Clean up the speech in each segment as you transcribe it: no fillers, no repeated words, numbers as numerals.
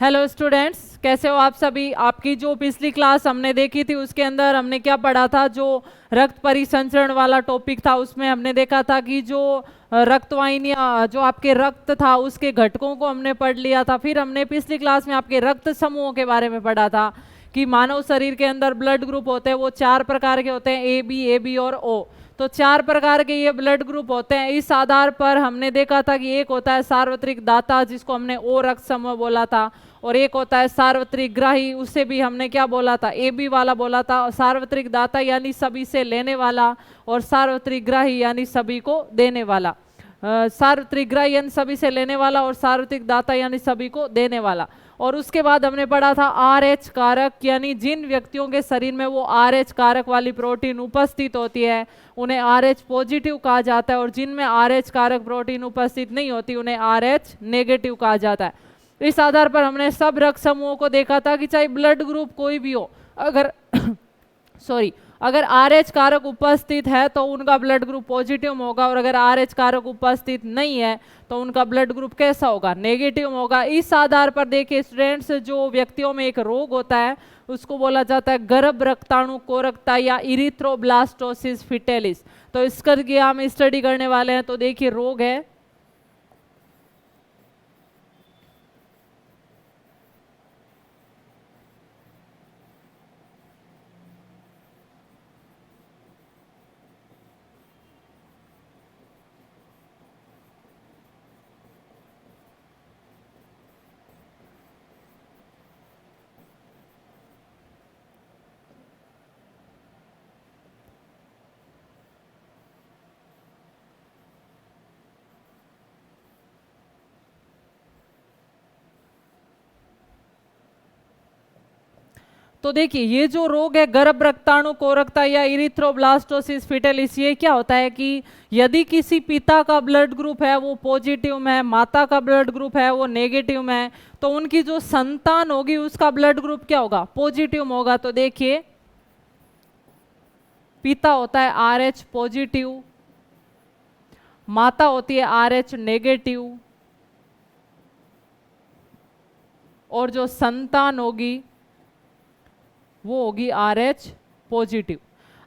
Hello students, कैसे हो आप सभी। आपकी जो पिछली क्लास हमने देखी थी उसके अंदर हमने क्या पढ़ा था, जो रक्त परिसंचरण वाला टॉपिक था उसमें हमने देखा था कि जो रक्त वाहिनियां, जो आपके रक्त था उसके घटकों को हमने पढ़ लिया था। फिर हमने पिछली क्लास में आपके रक्त समूहों के बारे में पढ़ा था कि मानव शरीर के अंदर ब्लड ग्रुप होते हैं, वो 4 प्रकार के होते हैं, ए बी और ओ। तो 4 प्रकार के ये ब्लड ग्रुप होते हैं। इस आधार पर हमने देखा था कि एक होता है सार्वत्रिक दाता, जिसको हमने ओ रक्त समूह बोला था, और एक होता है सार्वत्रिक ग्राही, उससे भी हमने क्या बोला था, ए बी वाला बोला था। सार्वत्रिक दाता यानी सभी से लेने वाला, और सार्वत्रिक ग्राही यानी सभी को देने वाला। सार्वत्रिक ग्राही यानी सभी से लेने वाला, और सार्वत्रिक दाता यानी सभी को देने वाला। और उसके बाद हमने पढ़ा था आर एच कारक, यानी जिन व्यक्तियों के शरीर में वो आर एच कारक वाली प्रोटीन उपस्थित होती है उन्हें आर एच पॉजिटिव कहा जाता है, और जिनमें आर एच कारक प्रोटीन उपस्थित नहीं होती उन्हें आर एच नेगेटिव कहा जाता है। इस आधार पर हमने सब रक्त समूहों को देखा था कि चाहे ब्लड ग्रुप कोई भी हो, अगर सॉरी अगर आर एच कारक उपस्थित है तो उनका ब्लड ग्रुप पॉजिटिव होगा, और अगर आर एच कारक उपस्थित नहीं है तो उनका ब्लड ग्रुप कैसा होगा, नेगेटिव होगा। इस आधार पर देखिए स्टूडेंट्स, जो व्यक्तियों में एक रोग होता है उसको बोला जाता है गर्भ रक्ताणु कोरकता या इरिथ्रोब्लास्टोसिस फिटेलिस। तो इसका हम स्टडी करने वाले हैं। तो देखिए रोग है, तो देखिए ये जो रोग है गर्भ रक्ताणु कोरकता या इरिथ्रोब्लास्टोसिस फिटेलिस, ये क्या होता है कि यदि किसी पिता का ब्लड ग्रुप है वो पॉजिटिव में है, माता का ब्लड ग्रुप है वो नेगेटिव में है, तो उनकी जो संतान होगी उसका ब्लड ग्रुप क्या होगा, पॉजिटिव में होगा। तो देखिए पिता होता है आर एच पॉजिटिव, माता होती है आर एच नेगेटिव, और जो संतान होगी वो होगी आर एच पॉजिटिव।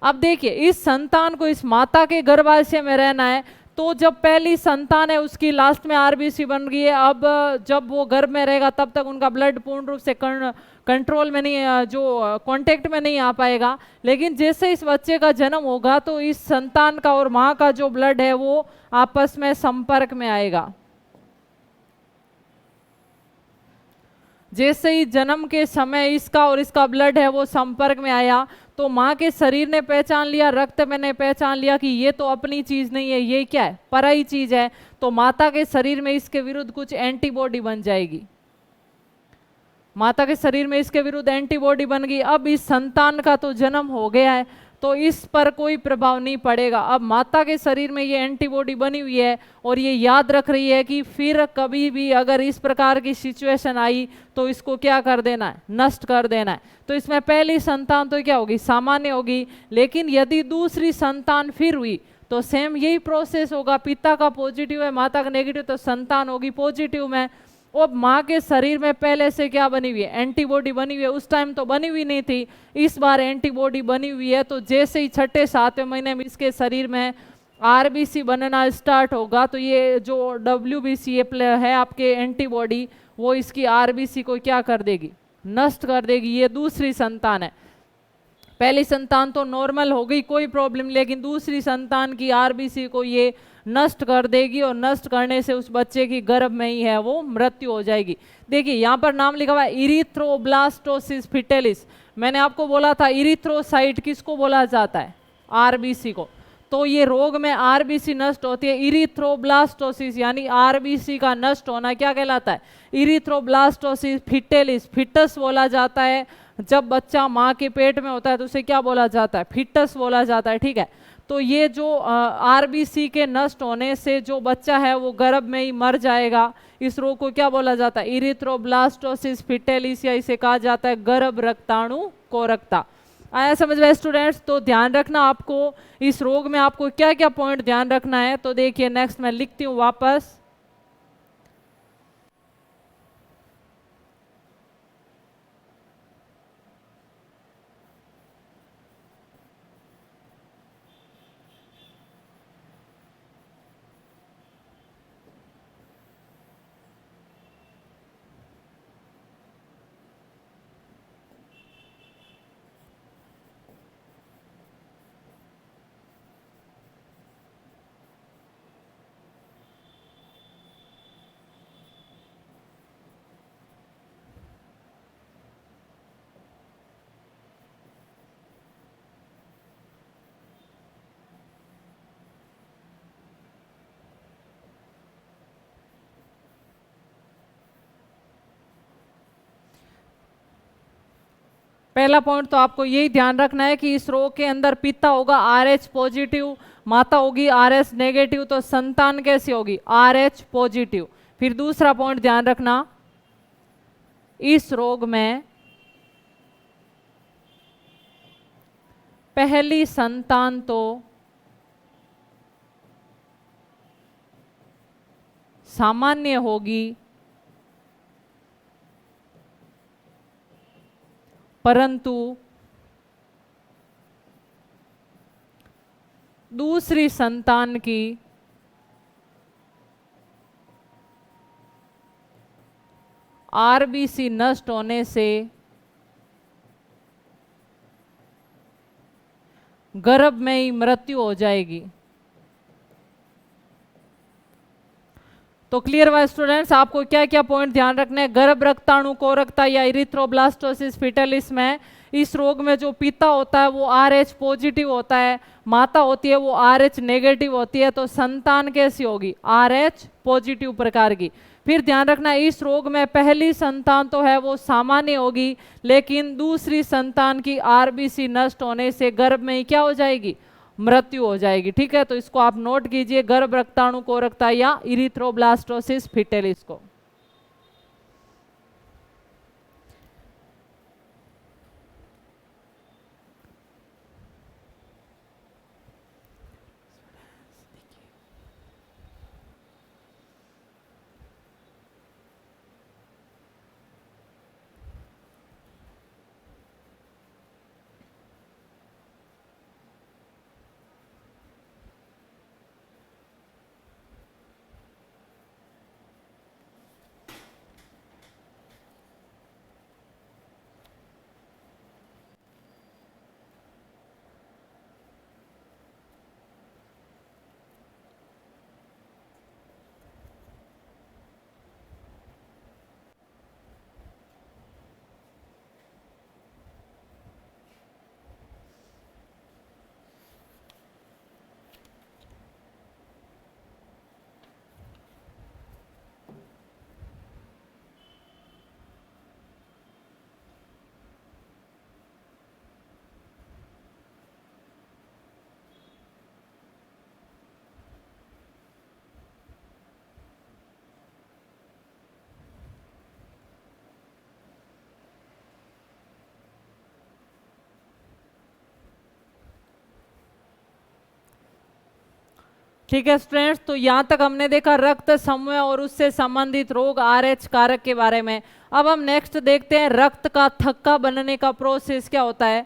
अब देखिए इस संतान को इस माता के गर्भाशय में रहना है, तो जब पहली संतान है उसकी लास्ट में आरबीसी बन गई है, अब जब वो गर्भ में रहेगा तब तक उनका ब्लड पूर्ण रूप से कंट्रोल में नहीं, जो कांटेक्ट में नहीं आ पाएगा। लेकिन जैसे इस बच्चे का जन्म होगा तो इस संतान का और माँ का जो ब्लड है वो आपस में संपर्क में आएगा। जैसे ही जन्म के समय इसका और इसका ब्लड है वो संपर्क में आया, तो माँ के शरीर ने पहचान लिया, रक्त में ने पहचान लिया कि ये तो अपनी चीज नहीं है, ये क्या है, पराई चीज है। तो माता के शरीर में इसके विरुद्ध कुछ एंटीबॉडी बन जाएगी, माता के शरीर में इसके विरुद्ध एंटीबॉडी बन गई। अब इस संतान का तो जन्म हो गया है तो इस पर कोई प्रभाव नहीं पड़ेगा। अब माता के शरीर में ये एंटीबॉडी बनी हुई है और ये याद रख रही है कि फिर कभी भी अगर इस प्रकार की सिचुएशन आई तो इसको क्या कर देना है, नष्ट कर देना है। तो इसमें पहली संतान तो क्या होगी, सामान्य होगी। लेकिन यदि दूसरी संतान फिर हुई तो सेम यही प्रोसेस होगा, पिता का पॉजिटिव है माता का नेगेटिव, तो संतान होगी पॉजिटिव में। और माँ के शरीर में पहले से क्या बनी हुई है, एंटीबॉडी बनी हुई है। उस टाइम तो बनी हुई नहीं थी, इस बार एंटीबॉडी बनी हुई है। तो जैसे ही छठे सातवें महीने में इसके शरीर में आरबीसी बनना स्टार्ट होगा तो ये जो डब्ल्यूबीसी है आपके एंटीबॉडी, वो इसकी आरबीसी को क्या कर देगी, नष्ट कर देगी। ये दूसरी संतान है। पहली संतान तो नॉर्मल हो गई, कोई प्रॉब्लम, लेकिन दूसरी संतान की आरबीसी को ये नष्ट कर देगी, और नष्ट करने से उस बच्चे की गर्भ में ही है वो मृत्यु हो जाएगी। देखिए यहाँ पर नाम लिखा हुआ है इरिथ्रोब्लास्टोसिस फिटेलिस। मैंने आपको बोला था इरिथ्रोसाइट किसको बोला जाता है, आरबीसी को। तो ये रोग में आरबीसी नष्ट होती है। इरिथ्रोब्लास्टोसिस यानी आरबीसी का नष्ट होना क्या कहलाता है, इरिथ्रोब्लास्टोसिस फिटेलिस। फिटस बोला जाता है, जब बच्चा माँ के पेट में होता है तो उसे क्या बोला जाता है, फिटस बोला जाता है, ठीक है। तो ये जो आरबीसी के नष्ट होने से जो बच्चा है वो गर्भ में ही मर जाएगा। इस रोग को क्या बोला जाता है, इरिथ्रोब्लास्टोसिस फिटेलिस, या इसे कहा जाता है गर्भ रक्ताणु कोरकता। आया समझ में स्टूडेंट्स। तो ध्यान रखना आपको इस रोग में आपको क्या क्या पॉइंट ध्यान रखना है। तो देखिए नेक्स्ट मैं लिखती हूँ वापस, पहला पॉइंट तो आपको यही ध्यान रखना है कि इस रोग के अंदर पिता होगा RH पॉजिटिव, माता होगी RS नेगेटिव, तो संतान कैसी होगी RH पॉजिटिव। फिर दूसरा पॉइंट ध्यान रखना, इस रोग में पहली संतान तो सामान्य होगी, परंतु दूसरी संतान की RBC नष्ट होने से गर्भ में ही मृत्यु हो जाएगी। तो क्लियर हुआ स्टूडेंट्स, आपको क्या क्या पॉइंट ध्यान रखने हैं। गर्भ रक्ताणु कोरकता या इरिथ्रोब्लास्टोसिस फिटलिस में इस रोग में जो पिता होता है वो RH पॉजिटिव होता है, माता होती है वो RH नेगेटिव होती है, तो संतान कैसी होगी RH पॉजिटिव प्रकार की। फिर ध्यान रखना, इस रोग में पहली संतान तो है वो सामान्य होगी, लेकिन दूसरी संतान की RBC नष्ट होने से गर्भ में ही क्या हो जाएगी मृत्यु हो जाएगी। ठीक है, तो इसको आप नोट कीजिए, गर्भ रक्ताणु कोरकता या इरिथ्रोब्लास्टोसिस फिटेलिस को। ठीक है स्टूडेंट्स, तो यहाँ तक हमने देखा रक्त समूह और उससे संबंधित रोग RH कारक के बारे में। अब हम नेक्स्ट देखते हैं रक्त का थक्का बनने का प्रोसेस क्या होता है।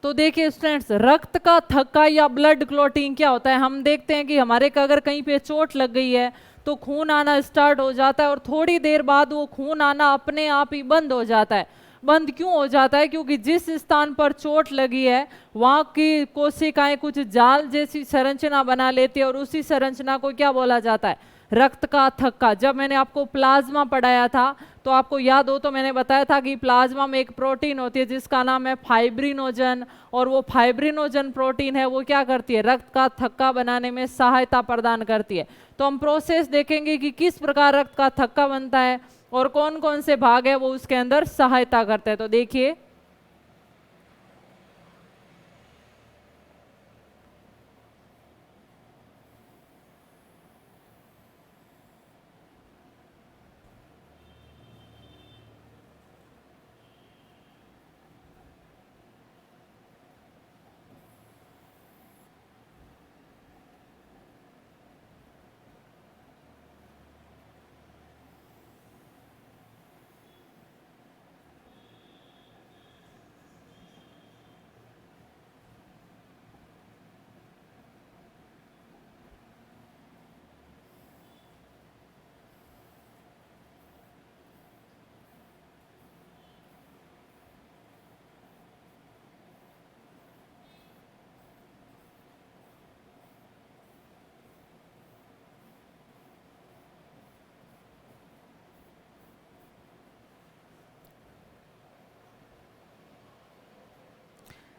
तो देखिए स्टूडेंट्स, रक्त का थक्का या ब्लड क्लॉटिंग क्या होता है। हम देखते हैं कि हमारे का अगर कहीं पे चोट लग गई है तो खून आना स्टार्ट हो जाता है और थोड़ी देर बाद वो खून आना अपने आप ही बंद हो जाता है। बंद क्यों हो जाता है? क्योंकि जिस स्थान पर चोट लगी है वहां की कोशिकाएं कुछ जाल जैसी संरचना बना लेती है और उसी संरचना को क्या बोला जाता है रक्त का थक्का। जब मैंने आपको प्लाज्मा पढ़ाया था तो आपको याद हो तो मैंने बताया था कि प्लाज्मा में एक प्रोटीन होती है जिसका नाम है फाइब्रिनोजन, और वो फाइब्रिनोजन प्रोटीन है वो क्या करती है रक्त का थक्का बनाने में सहायता प्रदान करती है। तो हम प्रोसेस देखेंगे कि किस प्रकार रक्त का थक्का बनता है और कौन कौन से भाग है वो उसके अंदर सहायता करते हैं। तो देखिए,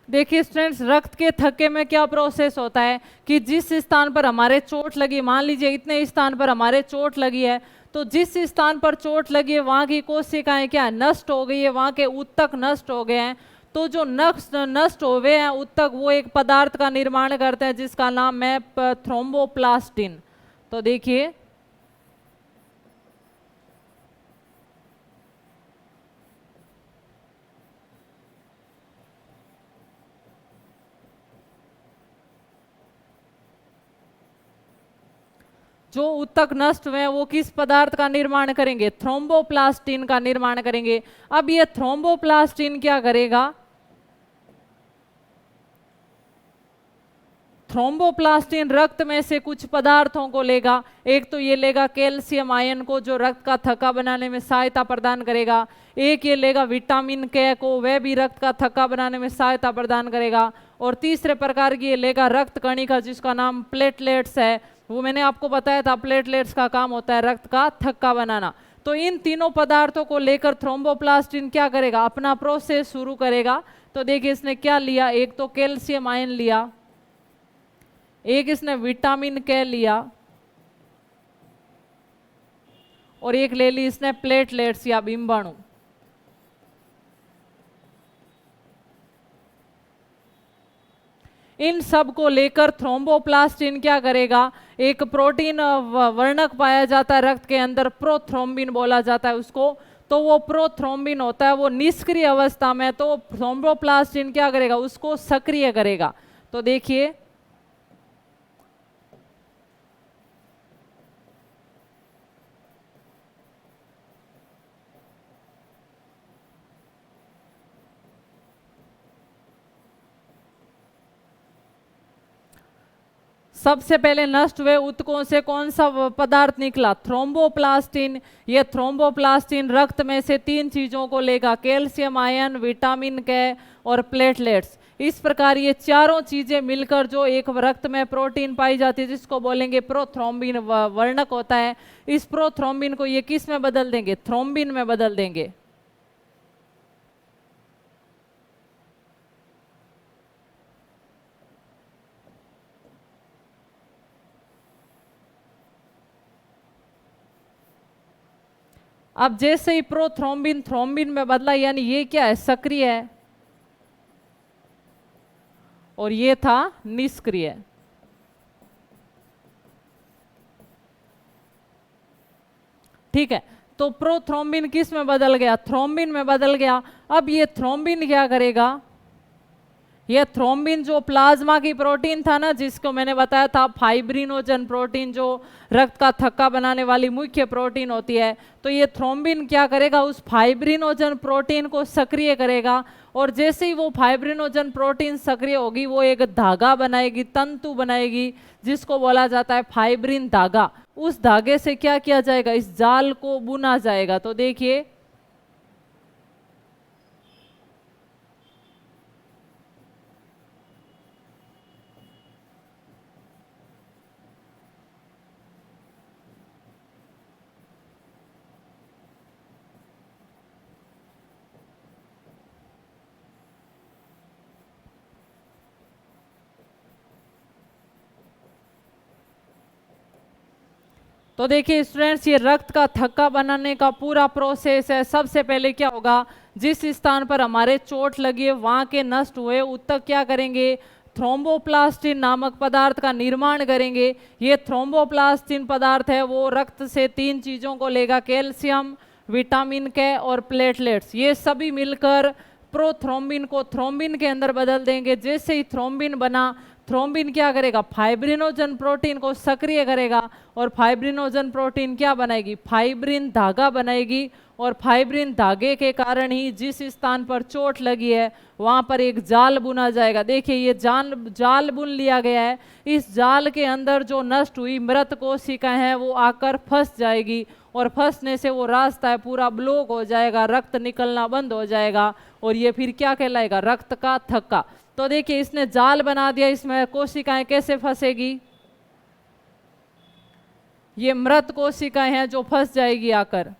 देखिए स्टूडेंट्स, रक्त के थक्के में क्या प्रोसेस होता है कि जिस स्थान पर हमारे चोट लगी, मान लीजिए इतने स्थान पर हमारे चोट लगी है, तो जिस स्थान पर चोट लगी है वहां की कोशिकाएं क्या नष्ट हो गई है, वहां के ऊतक नष्ट हो गए हैं। तो जो नष्ट हो गए हैं ऊतक, वो एक पदार्थ का निर्माण करते हैं जिसका नाम है थ्रोम्बोप्लास्टिन। तो देखिए जो ऊतक नष्ट हुए हैं वो किस पदार्थ का निर्माण करेंगे, थ्रोम्बोप्लास्टिन का निर्माण करेंगे। अब ये थ्रोम्बोप्लास्टिन क्या करेगा, थ्रोम्बोप्लास्टिन रक्त में से कुछ पदार्थों को लेगा। एक तो ये लेगा कैल्शियम आयन को जो रक्त का थक्का बनाने में सहायता प्रदान करेगा। एक ये लेगा विटामिन के को, वह भी रक्त का थक्का बनाने में सहायता प्रदान करेगा। और तीसरे प्रकार की ये लेगा रक्त कणिका जिसका नाम प्लेटलेट्स है। वो मैंने आपको बताया था, प्लेटलेट्स का काम होता है रक्त का थक्का बनाना। तो इन तीनों पदार्थों को लेकर थ्रोम्बोप्लास्टिन क्या करेगा, अपना प्रोसेस शुरू करेगा। तो देखिए इसने क्या लिया, एक तो कैल्शियम आयन लिया, एक इसने विटामिन के लिया, और एक ले ली इसने प्लेटलेट्स या बिंबाणु। इन सब को लेकर थ्रोम्बोप्लास्टिन क्या करेगा, एक प्रोटीन वर्णक पाया जाता है रक्त के अंदर, प्रोथ्रोम्बिन बोला जाता है उसको। तो वो प्रोथ्रोम्बिन होता है वो निष्क्रिय अवस्था में, तो थ्रोम्बोप्लास्टिन क्या करेगा, उसको सक्रिय करेगा। तो देखिए सबसे पहले नष्ट हुए ऊतकों से कौन सा पदार्थ निकला, थ्रोम्बोप्लास्टिन। ये थ्रोम्बोप्लास्टिन रक्त में से तीन चीजों को लेगा, कैल्शियम आयन, विटामिन के और प्लेटलेट्स। इस प्रकार ये चारों चीजें मिलकर जो एक रक्त में प्रोटीन पाई जाती है जिसको बोलेंगे प्रोथ्रोम्बिन वर्णक होता है। इस प्रोथ्रोम्बिन को ये किस में बदल देंगे, थ्रोम्बिन में बदल देंगे। अब जैसे ही प्रोथ्रोम्बिन थ्रोम्बिन में बदला, यानी ये क्या है, सक्रिय है, और ये था निष्क्रिय। ठीक है, तो प्रोथ्रोम्बिन किस में बदल गया, थ्रोम्बिन में बदल गया। अब ये थ्रोम्बिन क्या करेगा, ये थ्रोम्बिन जो प्लाज्मा की प्रोटीन था ना, जिसको मैंने बताया था फाइब्रिनोजन प्रोटीन, जो रक्त का थक्का बनाने वाली मुख्य प्रोटीन होती है, तो ये थ्रोम्बिन क्या करेगा, उस फाइब्रिनोजन प्रोटीन को सक्रिय करेगा। और जैसे ही वो फाइब्रिनोजन प्रोटीन सक्रिय होगी वो एक धागा बनाएगी, तंतु बनाएगी, जिसको बोला जाता है फाइब्रिन धागा। उस धागे से क्या किया जाएगा, इस जाल को बुना जाएगा। तो देखिए तो देखिए स्टूडेंट्स, ये रक्त का थक्का बनाने का पूरा प्रोसेस है। सबसे पहले क्या होगा, जिस स्थान पर हमारे चोट लगी है वहां के नष्ट हुए ऊतक क्या करेंगे, थ्रोम्बोप्लास्टिन नामक पदार्थ का निर्माण करेंगे। ये थ्रोम्बोप्लास्टिन पदार्थ है वो रक्त से तीन चीजों को लेगा, कैल्शियम, विटामिन के और प्लेटलेट्स। ये सभी मिलकर प्रोथ्रोम्बिन को थ्रोम्बिन के अंदर बदल देंगे। जैसे ही थ्रोम्बिन बना, थ्रोम्बिन क्या करेगा, फाइब्रिनोजन प्रोटीन को सक्रिय करेगा, और फाइब्रिनोजन प्रोटीन क्या बनाएगी, फाइब्रिन धागा बनाएगी। और फाइब्रिन धागे के कारण ही जिस स्थान पर चोट लगी है वहां पर एक जाल बुना जाएगा। देखिए ये जाल बुन लिया गया है। इस जाल के अंदर जो नष्ट हुई मृत कोशिकाएं हैं वो आकर फंस जाएगी, और फंसने से वो रास्ता है पूरा ब्लॉक हो जाएगा, रक्त निकलना बंद हो जाएगा, और ये फिर क्या कहलाएगा, रक्त का थक्का। तो देखिए इसने जाल बना दिया, इसमें कोशिकाएं कैसे फंसेगी, ये मृत कोशिकाएं हैं जो फंस जाएगी आकर।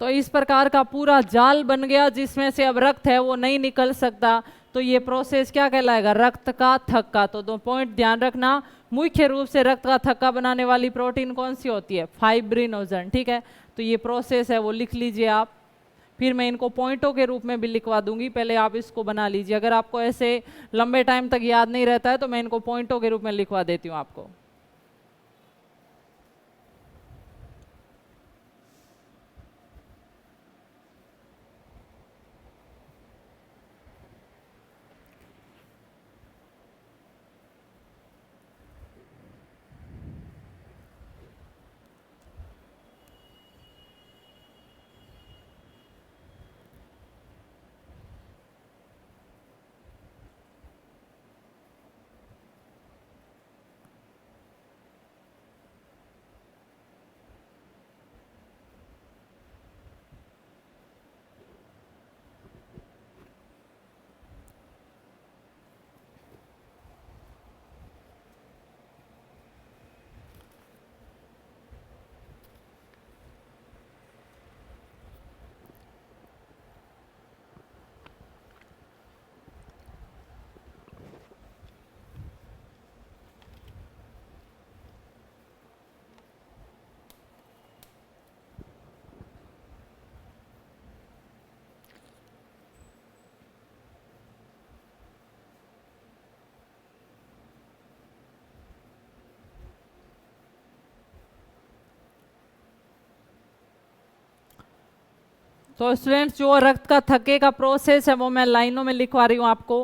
तो इस प्रकार का पूरा जाल बन गया जिसमें से अब रक्त है वो नहीं निकल सकता। तो ये प्रोसेस क्या कहलाएगा, रक्त का थक्का। तो दो पॉइंट ध्यान रखना, मुख्य रूप से रक्त का थक्का बनाने वाली प्रोटीन कौन सी होती है, फाइब्रिनोजन। ठीक है, तो ये प्रोसेस है वो लिख लीजिए आप, फिर मैं इनको पॉइंटों के रूप में भी लिखवा दूंगी, पहले आप इसको बना लीजिए। अगर आपको ऐसे लंबे टाइम तक याद नहीं रहता है तो मैं इनको पॉइंटों के रूप में लिखवा देती हूँ आपको। तो स्टूडेंट्स, जो रक्त का थक्के का प्रोसेस है वो मैं लाइनों में लिखवा रही हूँ आपको।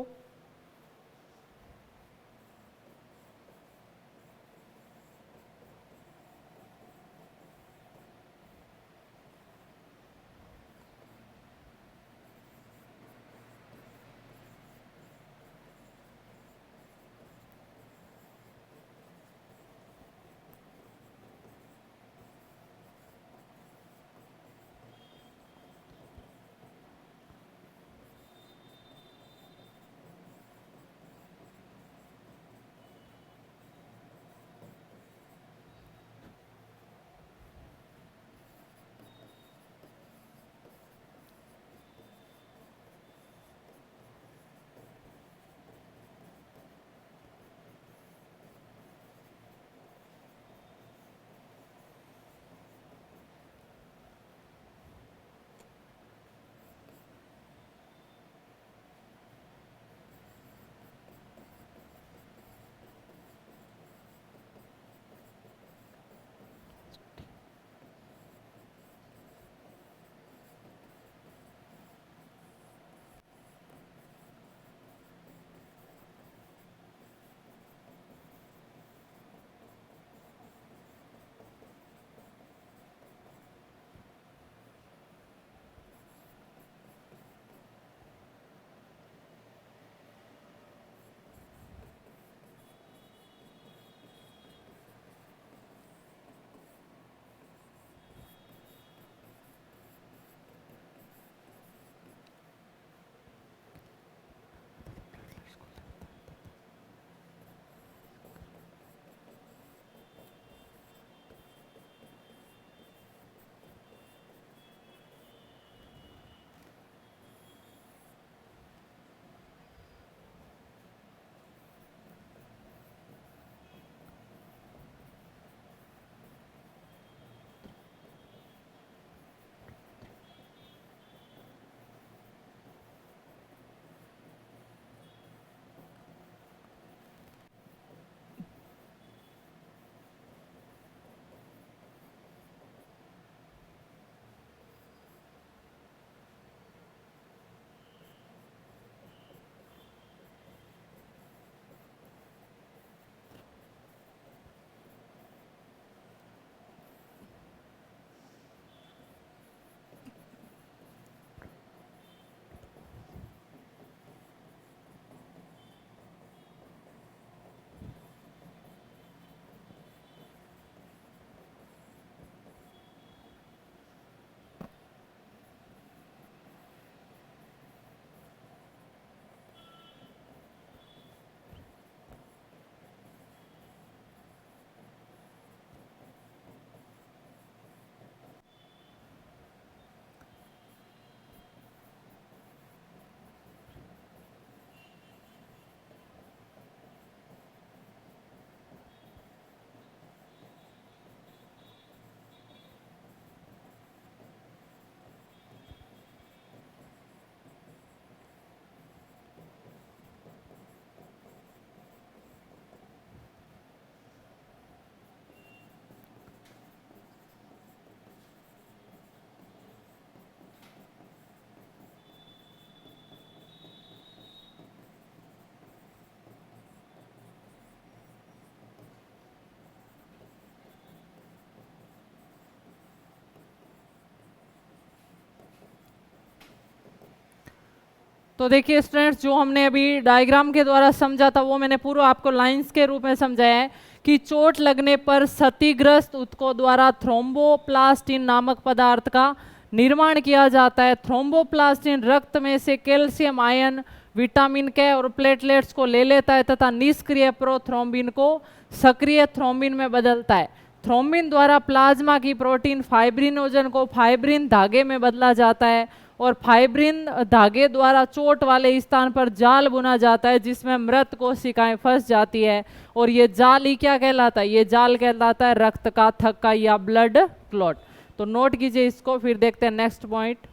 तो देखिए स्टूडेंट्स, जो हमने अभी डायग्राम के द्वारा समझा था वो मैंने पूरा आपको लाइंस के रूप में समझाया है कि चोट लगने पर क्षतिग्रस्त ऊतकों द्वारा थ्रोम्बोप्लास्टिन नामक पदार्थ का निर्माण किया जाता है। थ्रोम्बोप्लास्टिन रक्त में से कैल्शियम आयन, विटामिन के और प्लेटलेट्स को ले लेता है तथा निष्क्रिय प्रोथ्रोम्बिन को सक्रिय थ्रोम्बिन में बदलता है। थ्रोम्बिन द्वारा प्लाज्मा की प्रोटीन फाइब्रिनोजन को फाइब्रिन धागे में बदला जाता है और फाइब्रिन धागे द्वारा चोट वाले स्थान पर जाल बुना जाता है जिसमें मृत कोशिकाएं फंस जाती है। और ये जाल ही क्या कहलाता है? ये जाल कहलाता है रक्त का थक्का या ब्लड क्लॉट। तो नोट कीजिए इसको, फिर देखते हैं नेक्स्ट पॉइंट।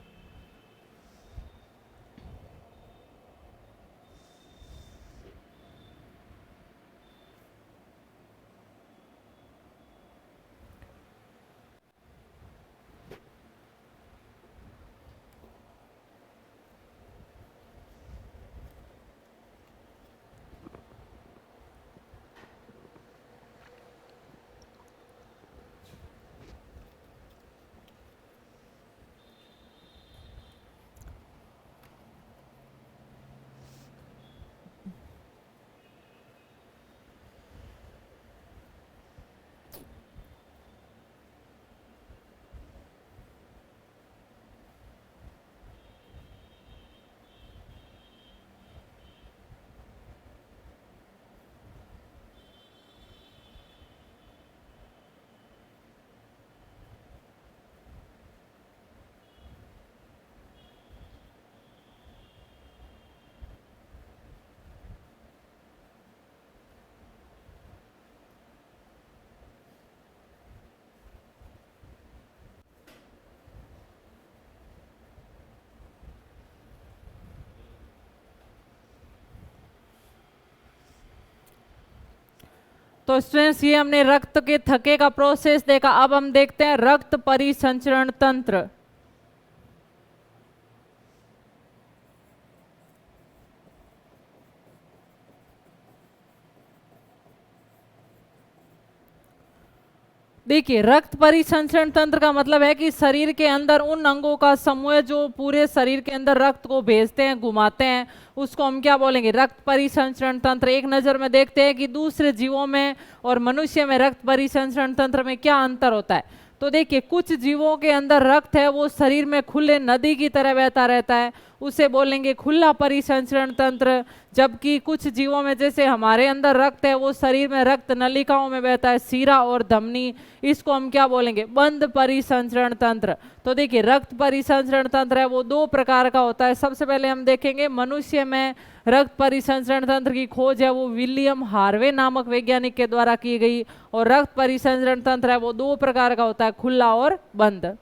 तो स्टूडेंट्स, ये हमने रक्त के थके का प्रोसेस देखा। अब हम देखते हैं रक्त परिसंचरण तंत्र। देखिए, रक्त परिसंचरण तंत्र का मतलब है कि शरीर के अंदर उन अंगों का समूह जो पूरे शरीर के अंदर रक्त को भेजते हैं, घुमाते हैं, उसको हम क्या बोलेंगे? रक्त परिसंचरण तंत्र। एक नज़र में देखते हैं कि दूसरे जीवों में और मनुष्य में रक्त परिसंचरण तंत्र में क्या अंतर होता है। तो देखिए, कुछ जीवों के अंदर रक्त है वो शरीर में खुले नदी की तरह बहता रहता है, उसे बोलेंगे खुला परिसंचरण तंत्र। जबकि कुछ जीवों में, जैसे हमारे अंदर रक्त है वो शरीर में रक्त नलिकाओं में बहता है, सीरा और धमनी, इसको हम क्या बोलेंगे? बंद परिसंचरण तंत्र। तो देखिए, रक्त परिसंचरण तंत्र है वो दो प्रकार का होता है। सबसे पहले हम देखेंगे मनुष्य में रक्त परिसंचरण तंत्र की खोज है वो विलियम हार्वे नामक वैज्ञानिक के द्वारा की गई। और रक्त परिसंचरण तंत्र है वो दो प्रकार का होता है, खुला और बंद।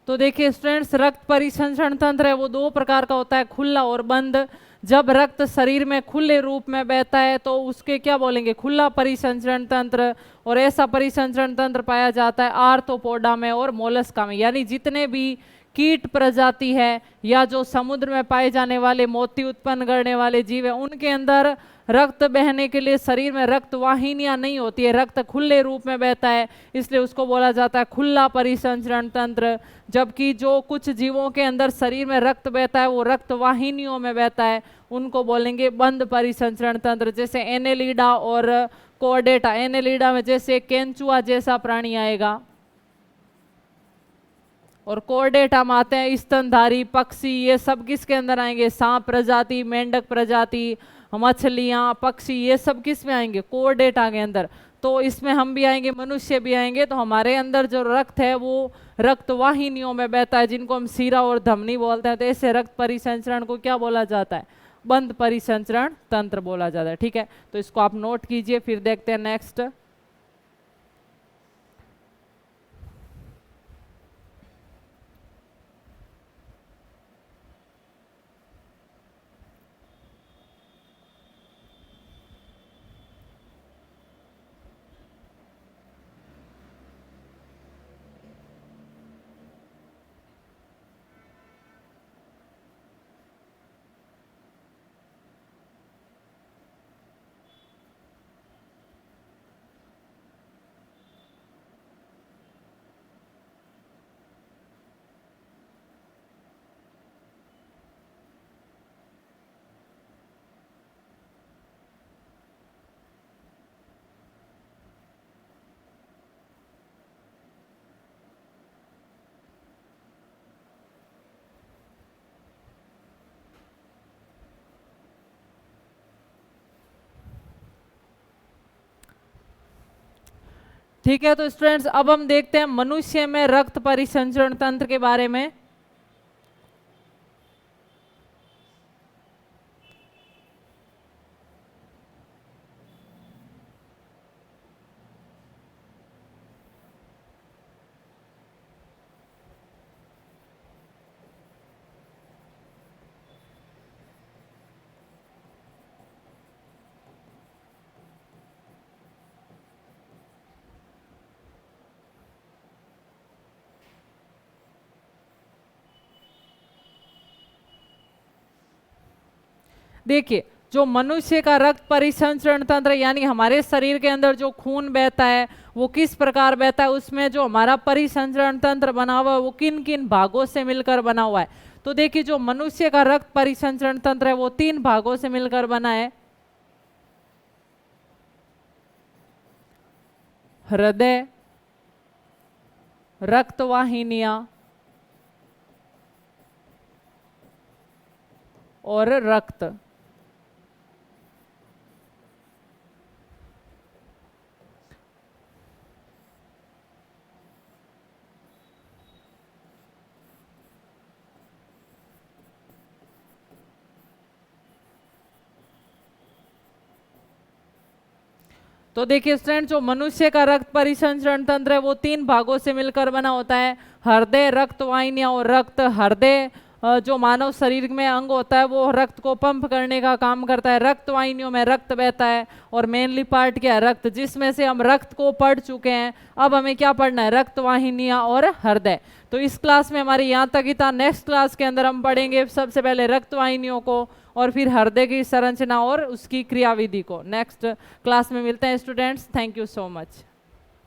तो देखिए स्टूडेंट्स, रक्त परिसंचरण तंत्र है वो दो प्रकार का होता है, खुला और बंद। जब रक्त शरीर में खुले रूप में बहता है तो उसके क्या बोलेंगे, खुला परिसंचरण तंत्र। और ऐसा परिसंचरण तंत्र पाया जाता है आर्थ्रोपोडा में और मोलस्का में, यानी जितने भी कीट प्रजाति है या जो समुद्र में पाए जाने वाले मोती उत्पन्न करने वाले जीव है, उनके अंदर रक्त बहने के लिए शरीर में रक्त वाहिनियां नहीं होती है, रक्त खुले रूप में बहता है, इसलिए उसको बोला जाता है खुला परिसंचरण तंत्र। जबकि जो कुछ जीवों के अंदर शरीर में रक्त बहता है वो रक्त वाहिनियों में बहता है, उनको बोलेंगे बंद परिसंचरण तंत्र। जैसे एनेलिडा और कोर्डेटा, एनेलिडा में जैसे केंचुआ जैसा प्राणी आएगा, और कोर्डेटा में आते हैं स्तनधारी पक्षी, ये सब किसके अंदर आएंगे, सांप प्रजाति, मेंढक प्रजाति, मछलियां, पक्षी, ये सब किस में आएंगे, कोर्डेटा के अंदर। तो इसमें हम भी आएंगे, मनुष्य भी आएंगे। तो हमारे अंदर जो रक्त है वो रक्त वाहिनियों में बहता है, जिनको हम सीरा और धमनी बोलते हैं। तो ऐसे रक्त परिसंचरण को क्या बोला जाता है, बंद परिसंचरण तंत्र बोला जाता है। ठीक है, तो इसको आप नोट कीजिए, फिर देखते हैं नेक्स्ट। ठीक है, तो स्टूडेंट्स अब हम देखते हैं मनुष्य में रक्त परिसंचरण तंत्र के बारे में। देखिए, जो मनुष्य का रक्त परिसंचरण तंत्र यानी हमारे शरीर के अंदर जो खून बहता है वो किस प्रकार बहता है, उसमें जो हमारा परिसंचरण तंत्र बना हुआ है वो किन किन भागों से मिलकर बना हुआ है। तो देखिए, जो मनुष्य का रक्त परिसंचरण तंत्र है वो 3 भागों से मिलकर बना है, हृदय, रक्त वाहिनियां और रक्त। तो देखिए स्टूडेंट, जो मनुष्य का रक्त परिसंचरण तंत्र है वो 3 भागों से मिलकर बना होता है, हृदय, रक्त वाहिनियां और रक्त। हृदय जो मानव शरीर में अंग होता है वो रक्त को पंप करने का काम करता है, रक्त वाहिनियों में रक्त बहता है, और मेनली पार्ट क्या है, रक्त, जिसमें से हम रक्त को पढ़ चुके हैं। अब हमें क्या पढ़ना है, रक्त वाहिनियां और हृदय। तो इस क्लास में हमारी यहाँ तक ही था। नेक्स्ट क्लास के अंदर हम पढ़ेंगे सबसे पहले रक्त वाहिनियों को और फिर हृदय की संरचना और उसकी क्रियाविधि को। नेक्स्ट क्लास में मिलते हैं students, thank you so much.